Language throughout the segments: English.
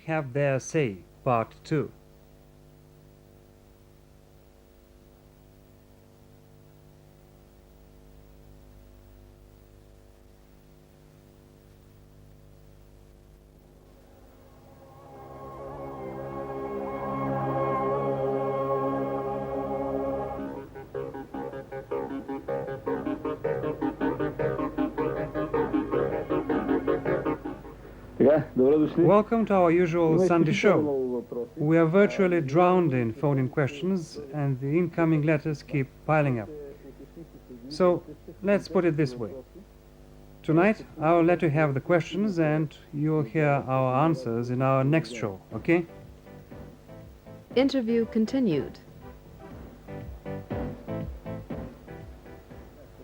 Have their say, Part 2. Welcome to our usual Sunday show. We are virtually drowned in phone-in questions, and the incoming letters keep piling up. So, let's put it this way. Tonight, I'll let you have the questions, and you'll hear our answers in our next show, okay? Interview continued.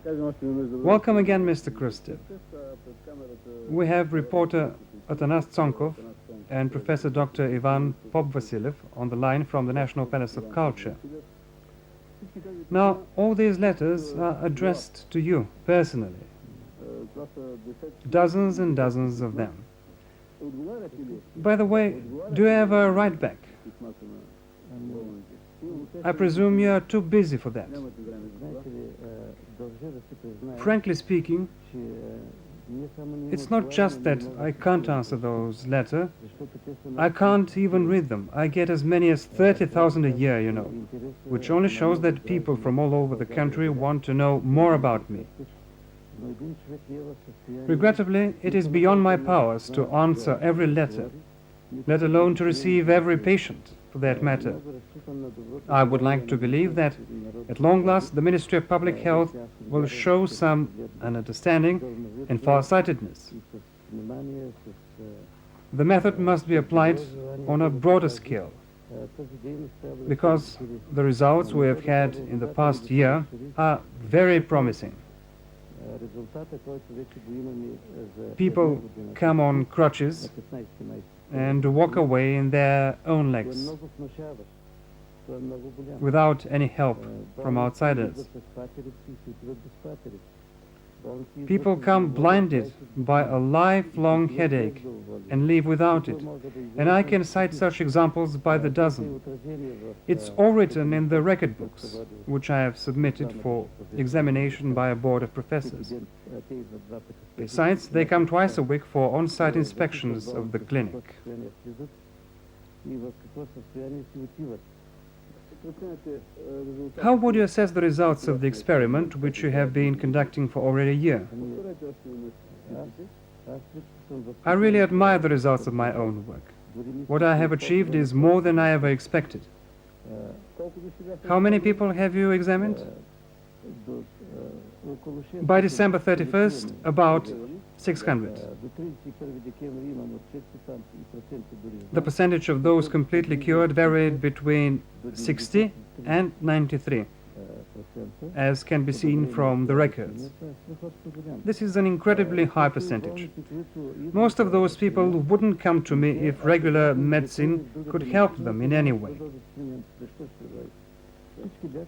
Welcome again, Mr. Khrushchev. We have reporter Atanas Tsonkov and Professor Dr. Ivan Popvasilev on the line from the National Palace of Culture. Now, all these letters are addressed to you personally. Dozens and dozens of them. By the way, do you ever write back? I presume you are too busy for that. Frankly speaking, it's not just that I can't answer those letters. I can't even read them. I get as many as 30,000 a year, you know, which only shows that people from all over the country want to know more about me. Regrettably, it is beyond my powers to answer every letter, let alone to receive every patient, for that matter. I would like to believe that, at long last, the Ministry of Public Health will show some understanding and farsightedness. The method must be applied on a broader scale, because the results we have had in the past year are very promising. People come on crutches and walk away in their own legs, without any help from outsiders. People come blinded by a lifelong headache and leave without it. And I can cite such examples by the dozen. It's all written in the record books, which I have submitted for examination by a board of professors. Besides, they come twice a week for on-site inspections of the clinic. How would you assess the results of the experiment which you have been conducting for already a year? I really admire the results of my own work. What I have achieved is more than I ever expected. How many people have you examined? By December 31st, about 600. The percentage of those completely cured varied between 60 and 93, as can be seen from the records. This is an incredibly high percentage. Most of those people wouldn't come to me if regular medicine could help them in any way.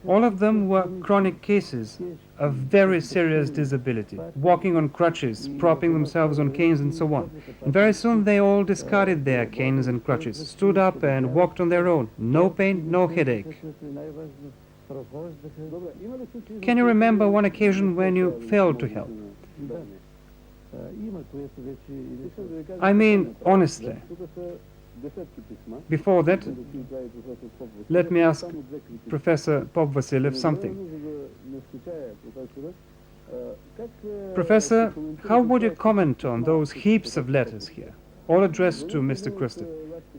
All of them were chronic cases of very serious disability, walking on crutches, propping themselves on canes and so on. And very soon they all discarded their canes and crutches, stood up and walked on their own. No pain, no headache. Can you remember one occasion when you failed to help? I mean, honestly. Before that, let me ask Professor Popvasilev something. Professor, how would you comment on those heaps of letters here, all addressed to Mr. Khrushchev?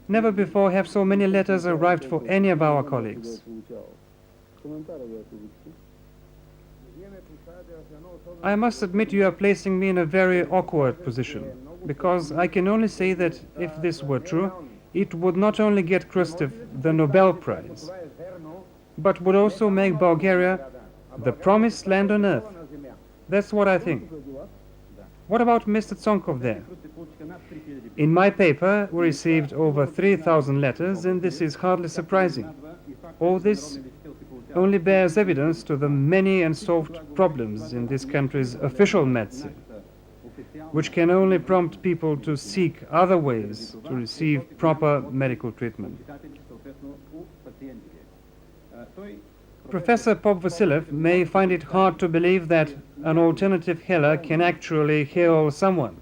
Never before have so many letters arrived for any of our colleagues. I must admit you are placing me in a very awkward position, because I can only say that if this were true, it would not only get Khrushchev the Nobel Prize, but would also make Bulgaria the promised land on earth. That's what I think. What about Mr. Tsonkov there? In my paper, we received over 3,000 letters, and this is hardly surprising. All this only bears evidence to the many unsolved problems in this country's official medicine. which can only prompt people to seek other ways to receive proper medical treatment. Professor Pop Vasilev may find it hard to believe that an alternative healer can actually heal someone,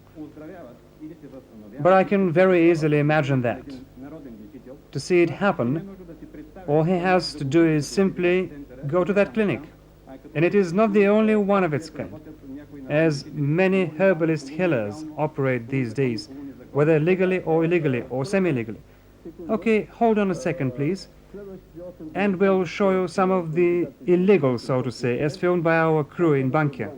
but I can very easily imagine that. To see it happen, all he has to do is simply go to that clinic. And it is not the only one of its kind, as many herbalist healers operate these days, whether legally or illegally or semi-legally. Okay, hold on a second, please. And we'll show you some of the illegal, so to say, as filmed by our crew in Bankia.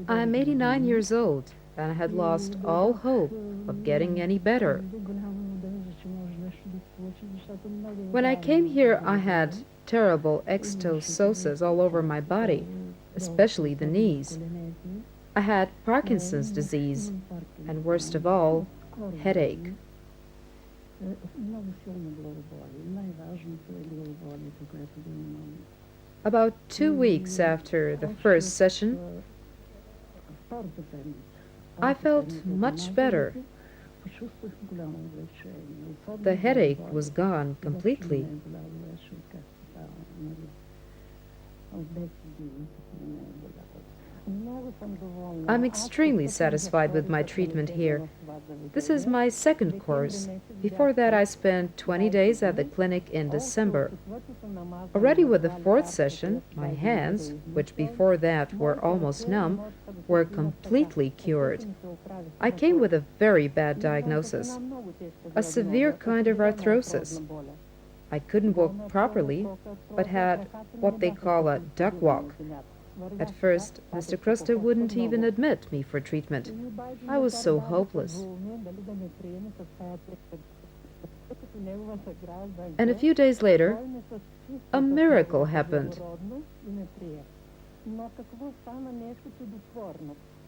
I'm 89 years old, and I had lost all hope of getting any better. When I came here, I had terrible exostosis all over my body, especially the knees. I had Parkinson's disease, and worst of all, headache. About 2 weeks after the first session, I felt much better. The headache was gone completely. I'm extremely satisfied with my treatment here. This is my second course. Before that, I spent 20 days at the clinic in December. Already with the fourth session, my hands, which before that were almost numb, were completely cured. I came with a very bad diagnosis, a severe kind of arthrosis. I couldn't walk properly, but had what they call a duck walk. At first, Mr. Kruster wouldn't even admit me for treatment. I was so hopeless. And a few days later, a miracle happened.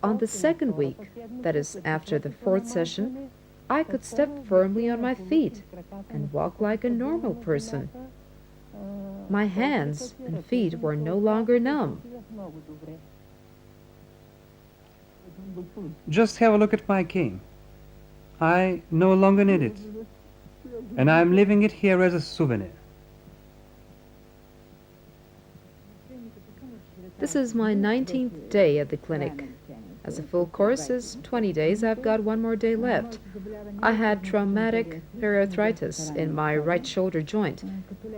On the second week, that is, after the fourth session, I could step firmly on my feet and walk like a normal person. My hands and feet were no longer numb. Just have a look at my cane. I no longer need it, and I am leaving it here as a souvenir. This is my 19th day at the clinic. As a full course is 20 days, I've got one more day left. I had traumatic periarthritis in my right shoulder joint.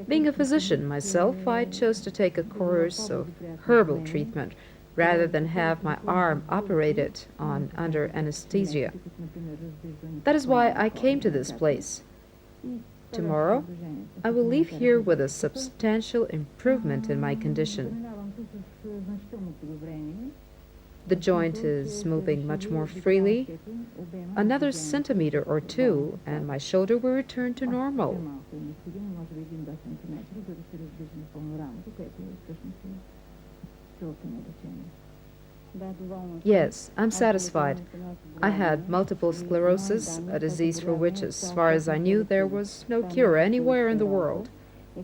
Being a physician myself, I chose to take a course of herbal treatment rather than have my arm operated on under anesthesia. That is why I came to this place. Tomorrow, I will leave here with a substantial improvement in my condition. The joint is moving much more freely. Another centimeter or two, and my shoulder will return to normal. Yes, I'm satisfied. I had multiple sclerosis, a disease for which, as far as I knew, there was no cure anywhere in the world.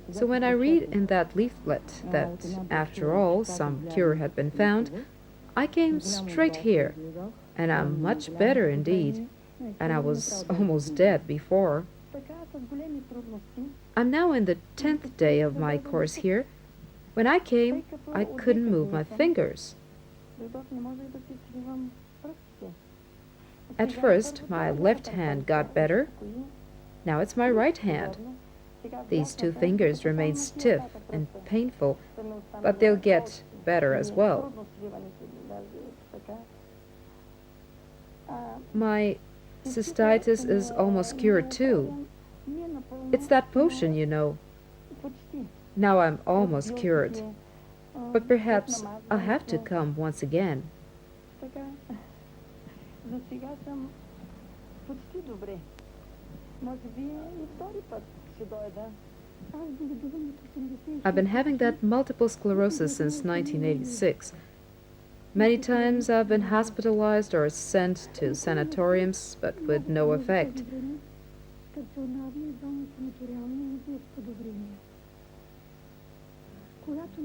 So when I read in that leaflet that, after all, some cure had been found, I came straight here, and I'm much better indeed, and I was almost dead before. I'm now in the 10th day of my course here. When I came, I couldn't move my fingers. At first, my left hand got better. Now it's my right hand. These two fingers remain stiff and painful, but they'll get better as well. My cystitis is almost cured too. It's that potion, you know. Now I'm almost cured. But perhaps I'll have to come once again. I've been having that multiple sclerosis since 1986. Many times I've been hospitalized or sent to sanatoriums, but with no effect.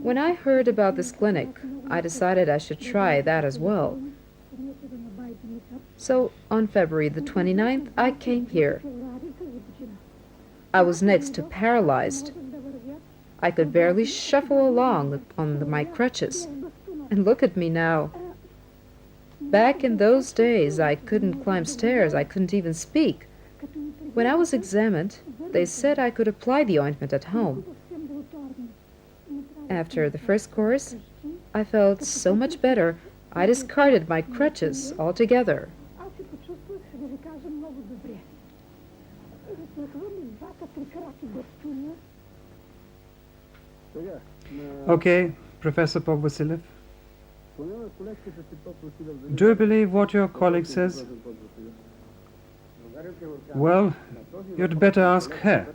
When I heard about this clinic, I decided I should try that as well. So on February the 29th, I came here. I was next to paralyzed. I could barely shuffle along on my crutches. And look at me now. Back in those days, I couldn't climb stairs, I couldn't even speak. When I was examined, they said I could apply the ointment at home. After the first course, I felt so much better, I discarded my crutches altogether. Okay, Professor Povasilev. Do you believe what your colleague says? Well, you'd better ask her.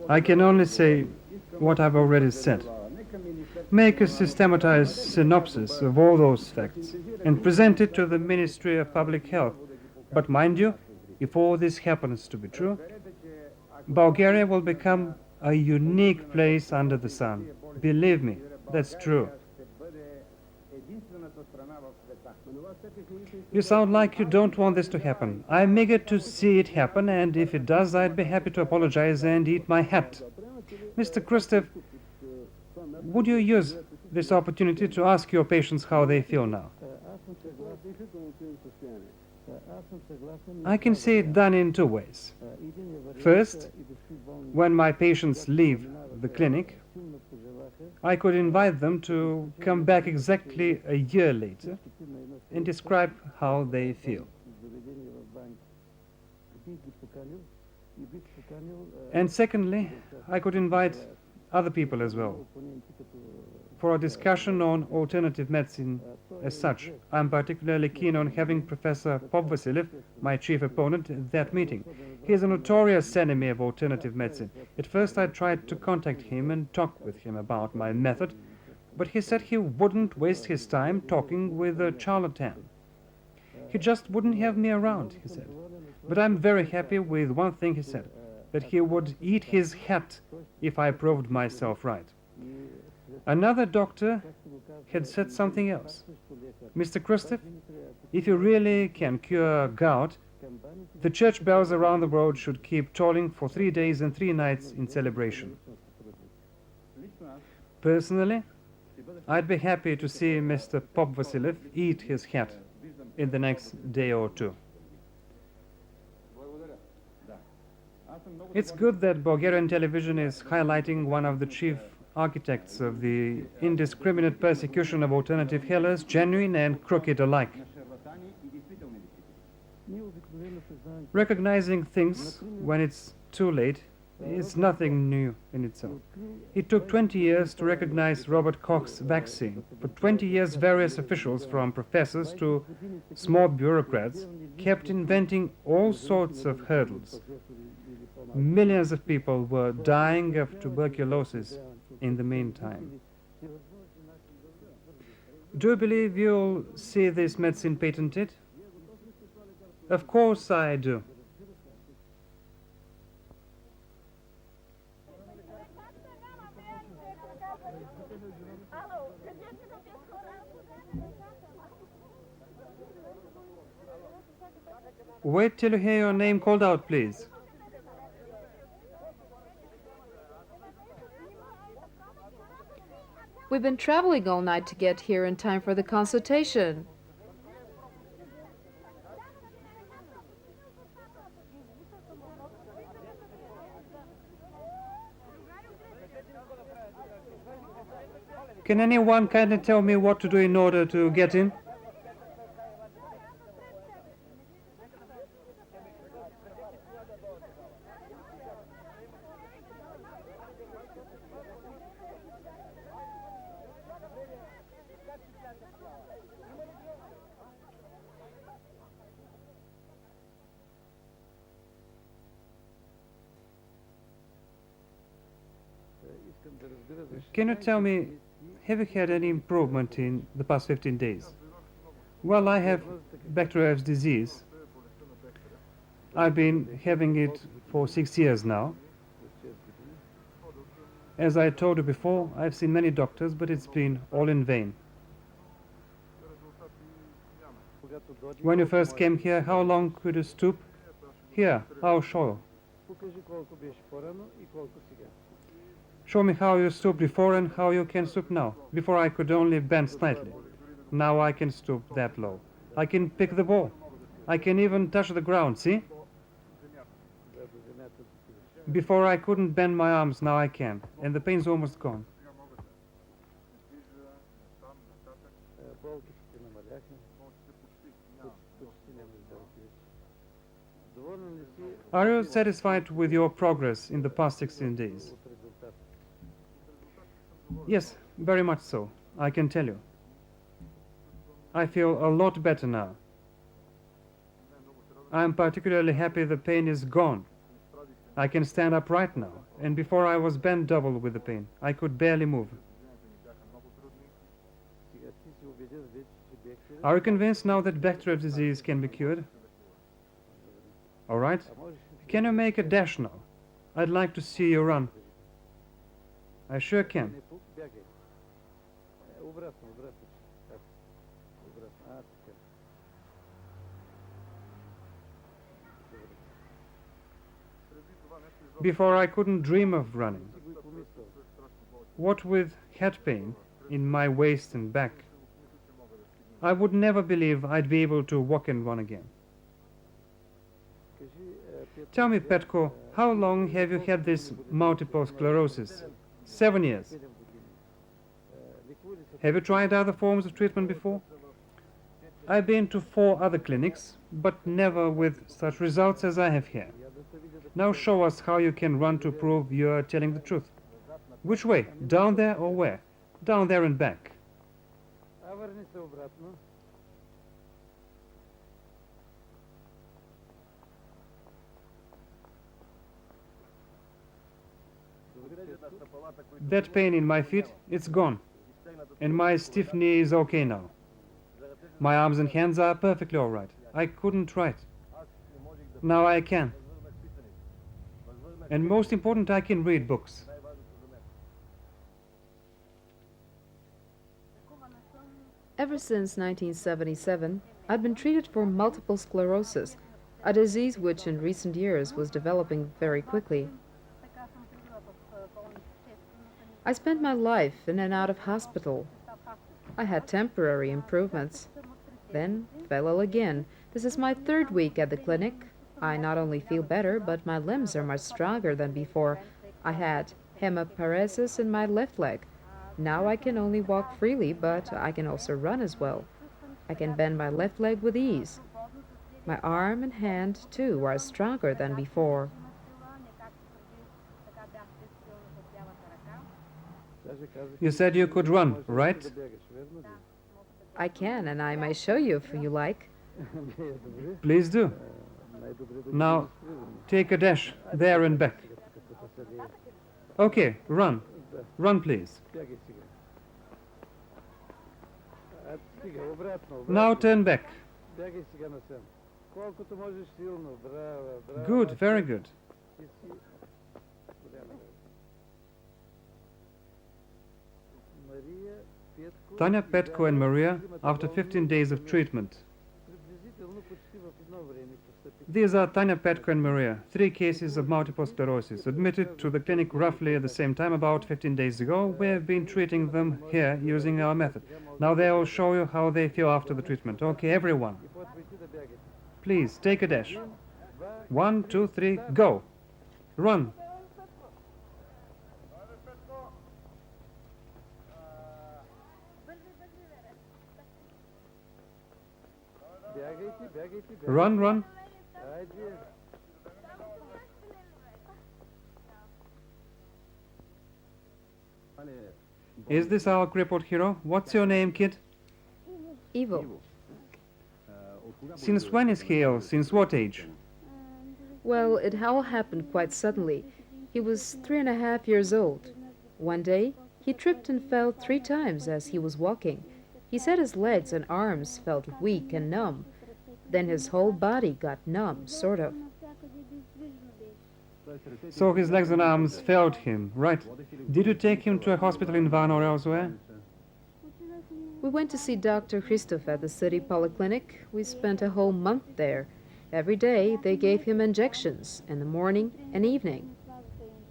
I can only say what I've already said. Make a systematized synopsis of all those facts and present it to the Ministry of Public Health. But mind you, if all this happens to be true, Bulgaria will become a unique place under the sun. Believe me, that's true. You sound like you don't want this to happen. I'm eager to see it happen, and if it does, I'd be happy to apologize and eat my hat. Mr. Khrushchev, would you use this opportunity to ask your patients how they feel now? I can see it done in two ways. First, when my patients leave the clinic, I could invite them to come back exactly a year later and describe how they feel. And secondly, I could invite other people as well for a discussion on alternative medicine as such. I'm particularly keen on having Professor Povasilev, my chief opponent, at that meeting. He is a notorious enemy of alternative medicine. At first I tried to contact him and talk with him about my method, but he said he wouldn't waste his time talking with a charlatan. He just wouldn't have me around, he said. But I'm very happy with one thing he said, that he would eat his hat if I proved myself right. Another doctor had said something else. Mr. Khrushchev, if you really can cure gout, the church bells around the world should keep tolling for 3 days and 3 nights in celebration. Personally, I'd be happy to see Mr. Povasilev eat his hat in the next day or two. It's good that Bulgarian television is highlighting one of the chief architects of the indiscriminate persecution of alternative healers, genuine and crooked alike. Recognizing things when it's too late is nothing new in itself. It took 20 years to recognize Robert Koch's vaccine. For 20 years, various officials, from professors to small bureaucrats, kept inventing all sorts of hurdles. Millions of people were dying of tuberculosis in the meantime. Do you believe you'll see this medicine patented? Of course I do. Wait till you hear your name called out, please. We've been traveling all night to get here in time for the consultation. Can anyone kindly tell me what to do in order to get in? Can you tell me, have you had any improvement in the past 15 days? Well, I have Bechtere's disease. I've been having it for 6 years now. As I told you before, I've seen many doctors, but it's been all in vain. When you first came here, how long could you stoop? Here, I'll show you. Show me how you stooped before and how you can stoop now. Before I could only bend slightly. Now I can stoop that low. I can pick the ball. I can even touch the ground, see? Before I couldn't bend my arms, now I can. And the pain's almost gone. Are you satisfied with your progress in the past 16 days? Yes, very much so, I can tell you. I feel a lot better now. I am particularly happy the pain is gone. I can stand up right now, and before I was bent double with the pain. I could barely move. Are you convinced now that bacterial disease can be cured? All right. Can you make a dash now? I'd like to see you run. I sure can. Before I couldn't dream of running. What with head pain in my waist and back, I would never believe I'd be able to walk and run again. Tell me, Petko, how long have you had this multiple sclerosis? 7 years. Have you tried other forms of treatment before? I've been to 4 other clinics, but never with such results as I have here. Now show us how you can run to prove you are telling the truth. Which way? Down there or where? Down there and back. That pain in my feet, it's gone. And my stiff knee is okay now. My arms and hands are perfectly all right. I couldn't write. Now I can. And most important, I can read books. Ever since 1977, I've been treated for multiple sclerosis, a disease which in recent years was developing very quickly. I spent my life in and out of hospital. I had temporary improvements, then fell ill again. This is my 3rd week at the clinic. I not only feel better, but my limbs are much stronger than before. I had hemiparesis in my left leg. Now I can only walk freely, but I can also run as well. I can bend my left leg with ease. My arm and hand, too, are stronger than before. You said you could run, right? I can, and I may show you if you like. Please do. Now, take a dash, there and back. Okay, run. Run, please. Now turn back. Good, very good. Tanya, Petko and Maria, after 15 days of treatment. These are Tanya, Petko and Maria, 3 cases of multiple sclerosis, admitted to the clinic roughly at the same time about 15 days ago. We have been treating them here using our method. Now they will show you how they feel after the treatment. Okay, everyone. Please, take a dash. 1, 2, 3, go. Run. Run, run. Is this our crippled hero? What's your name, kid? Evil. Since when is he ill? Since what age? Well, it all happened quite suddenly. He was 3.5 years old. One day, he tripped and fell 3 times as he was walking. He said his legs and arms felt weak and numb. Then his whole body got numb, sort of. So his legs and arms failed him, right? Did you take him to a hospital in Van or elsewhere? We went to see Dr. Christoph at the city polyclinic. We spent a whole month there. Every day they gave him injections in the morning and evening.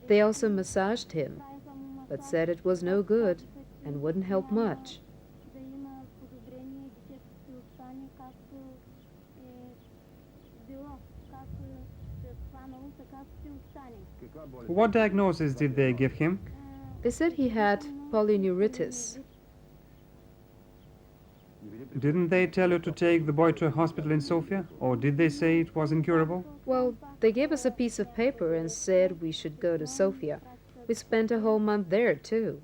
They also massaged him, but said it was no good and wouldn't help much. What diagnosis did they give him? They said he had polyneuritis. Didn't they tell you to take the boy to a hospital in Sofia? Or did they say it was incurable? Well, they gave us a piece of paper and said we should go to Sofia. We spent a whole month there, too.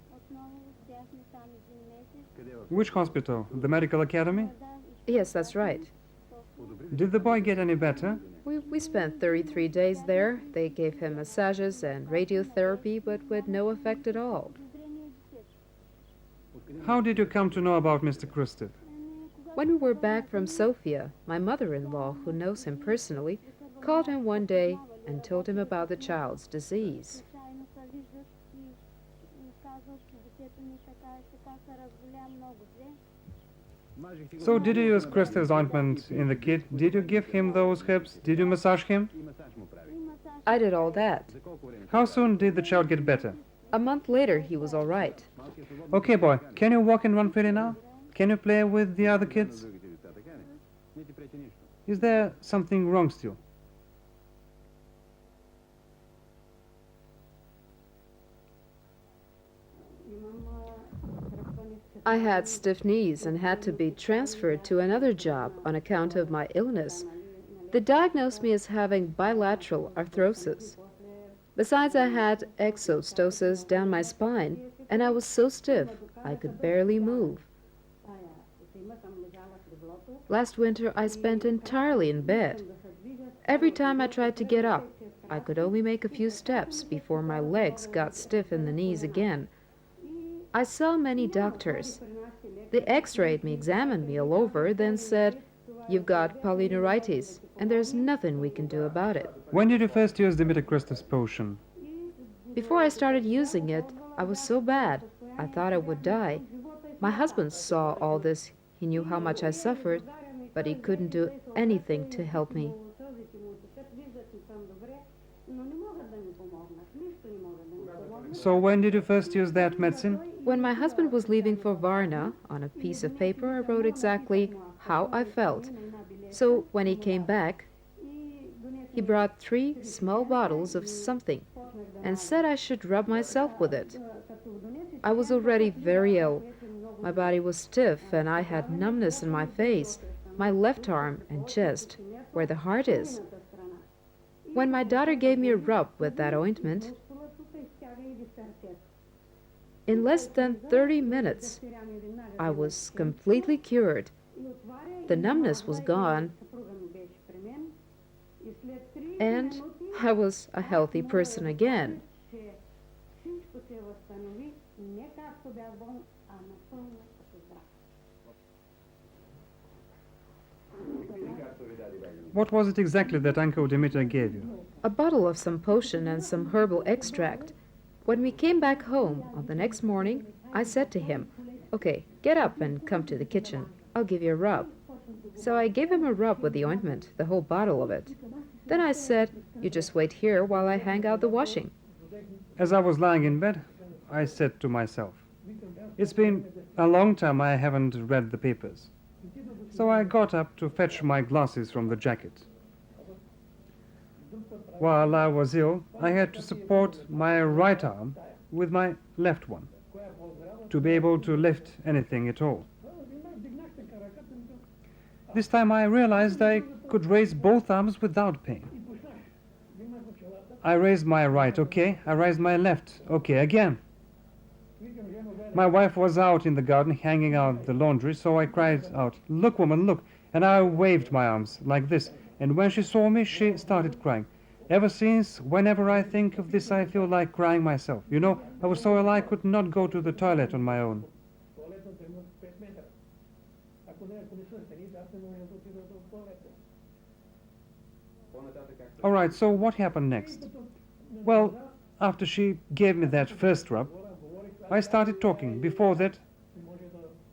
Which hospital? The medical academy? Yes, that's right. Did the boy get any better? We spent 33 days there. They gave him massages and radiotherapy, but with no effect at all. How did you come to know about Mr. Krustiv? When we were back from Sofia, my mother-in-law, who knows him personally, called him one day and told him about the child's disease. So did you use Krustiv's ointment in the kit? Did you give him those herbs? Did you massage him? I did all that. How soon did the child get better? A month later, he was all right. Okay, boy, can you walk and run freely now? Can you play with the other kids? Is there something wrong still? I had stiff knees and had to be transferred to another job on account of my illness. They diagnosed me as having bilateral arthrosis. Besides, I had exostosis down my spine, and I was so stiff I could barely move. Last winter, I spent entirely in bed. Every time I tried to get up, I could only make a few steps before my legs got stiff in the knees again. I saw many doctors. They x-rayed me, examined me all over, then said, "You've got polyneuritis, and there's nothing we can do about it." When did you first use Dmitry Krustiv's potion? Before I started using it, I was so bad, I thought I would die. My husband saw all this. He knew how much I suffered, but he couldn't do anything to help me. So when did you first use that medicine? When my husband was leaving for Varna, on a piece of paper I wrote exactly how I felt. So when he came back, he brought 3 small bottles of something and said I should rub myself with it. I was already very ill. My body was stiff and I had numbness in my face, my left arm and chest, where the heart is. When my daughter gave me a rub with that ointment, in less than 30 minutes, I was completely cured. The numbness was gone, and I was a healthy person again. What was it exactly that Uncle Dmitry gave you? A bottle of some potion and some herbal extract. When we came back home on the next morning, I said to him, "Okay, get up and come to the kitchen. I'll give you a rub." So I gave him a rub with the ointment, the whole bottle of it. Then I said, "You just wait here while I hang out the washing." As I was lying in bed, I said to myself, "It's been a long time I haven't read the papers." So I got up to fetch my glasses from the jacket. While I was ill, I had to support my right arm with my left one to be able to lift anything at all. This time I realized I could raise both arms without pain. I raised my right, okay. I raised my left, okay, again. My wife was out in the garden hanging out the laundry, so I cried out, "Look, woman, look!" And I waved my arms like this, and when she saw me, she started crying. Ever since, whenever I think of this, I feel like crying myself. You know, I was so ill I could not go to the toilet on my own. All right, so what happened next? Well, after she gave me that first rub, I started talking. Before that,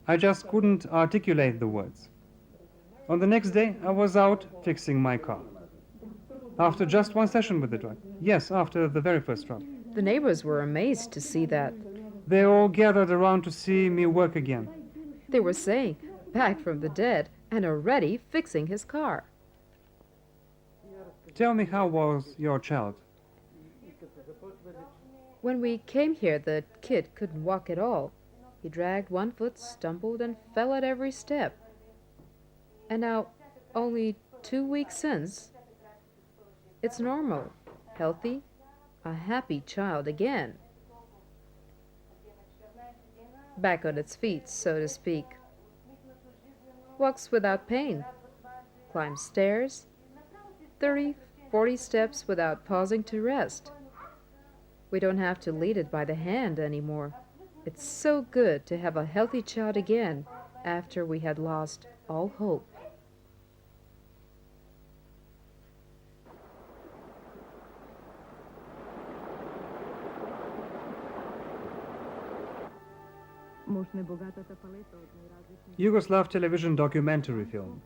I just couldn't articulate the words. On the next day, I was out fixing my car. After just one session with the drug. Yes, after the very first drug. The neighbors were amazed to see that. They all gathered around to see me work again. They were saying, back from the dead and already fixing his car. Tell me, how was your child? When we came here, the kid couldn't walk at all. He dragged one foot, stumbled, and fell at every step. And now, only 2 weeks since, it's normal, healthy, a happy child again. Back on its feet, so to speak. Walks without pain, climbs stairs, 30, 40 steps without pausing to rest. We don't have to lead it by the hand anymore. It's so good to have a healthy child again after we had lost all hope. Yugoslav television documentary film.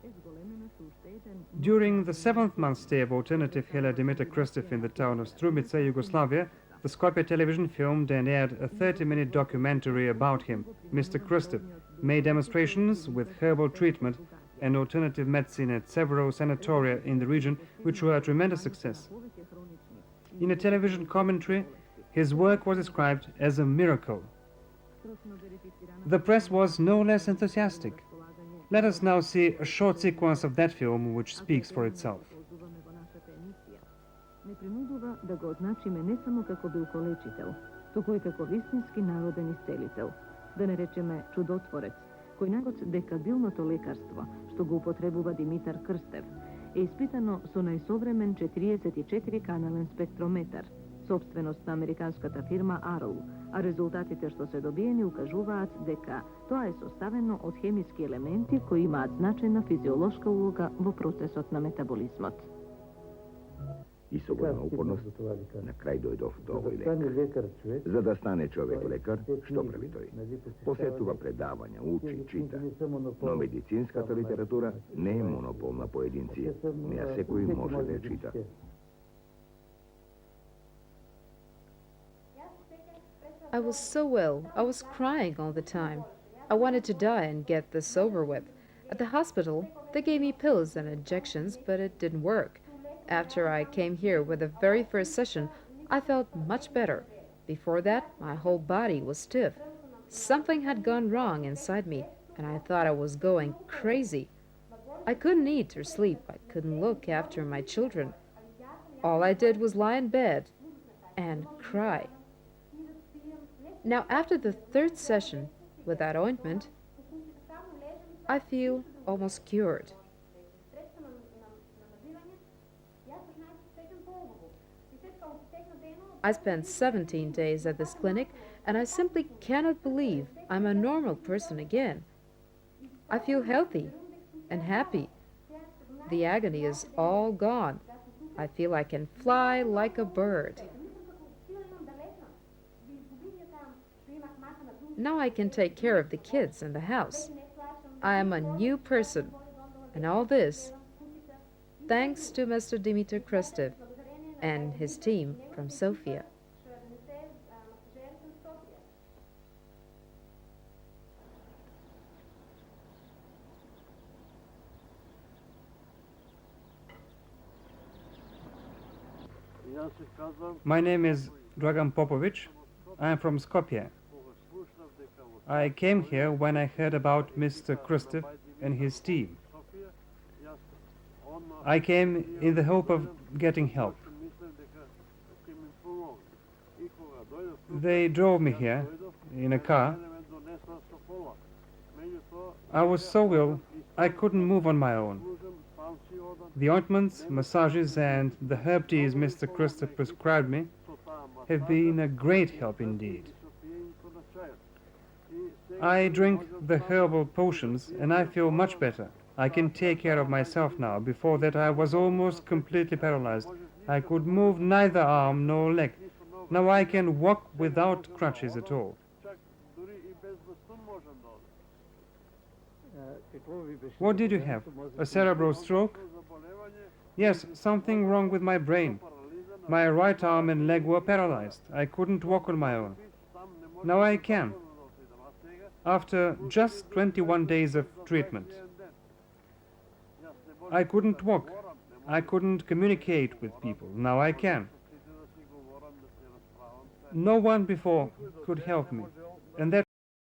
During the 7th-month stay of alternative healer Dimitar Krstev in the town of Strumica, Yugoslavia, the Skopje television filmed and aired a 30-minute documentary about him. Mr. Krstev made demonstrations with herbal treatment and alternative medicine at several sanatoria in the region, which were a tremendous success. In a television commentary, his work was described as a miracle. The press was no less enthusiastic. Let us now see a short sequence of that film which speaks for itself. Не принудува да го одначиме не само како бил колечител, туку и како вистински народен исцелител, да не речеме чудотворец, кој нагод дека билното лекарство, што го употребува Димитар Крстев, е испитано со најсовремен 44-канален спектрометар, собственост на американската фирма РАРТ, а резултатите што се добиени укажуваат дека тоа е составено од хемиски елементи кои имаат значајна физиолошка улога во процесот на метаболизмот. I sobodna upornost, na kraj dojdov do ovoj lekar. Za da stane čovek lekar, što pravi toj? Posetува predavanja, uči, čita. No medicinskата литература не е монопол на поединци, неа секој може да ја чита. I was so ill. I was crying all the time. I wanted to die and get this over with. At the hospital, they gave me pills and injections, but it didn't work. After I came here with the very first session, I felt much better. Before that, my whole body was stiff. Something had gone wrong inside me, and I thought I was going crazy. I couldn't eat or sleep. I couldn't look after my children. All I did was lie in bed and cry. Now, after the 3rd session with that ointment, I feel almost cured. I spent 17 days at this clinic, and I simply cannot believe I'm a normal person again. I feel healthy and happy. The agony is all gone. I feel I can fly like a bird. Now I can take care of the kids and the house. I am a new person, and all this thanks to Mr. Dimitar Krstev and his team from Sofia. My name is Dragan Popovic. I am from Skopje. I came here when I heard about Mr. Krstev and his team. I came in the hope of getting help. They drove me here in a car. I was so ill, I couldn't move on my own. The ointments, massages, and the herb teas Mr. Krstev prescribed me have been a great help indeed. I drink the herbal potions and I feel much better. I can take care of myself now. Before that I was almost completely paralyzed. I could move neither arm nor leg. Now I can walk without crutches at all. What did you have? A cerebral stroke? Yes, something wrong with my brain. My right arm and leg were paralyzed. I couldn't walk on my own. Now I can. After just 21 days of treatment. I couldn't walk. I couldn't communicate with people. Now I can. No one before could help me. And that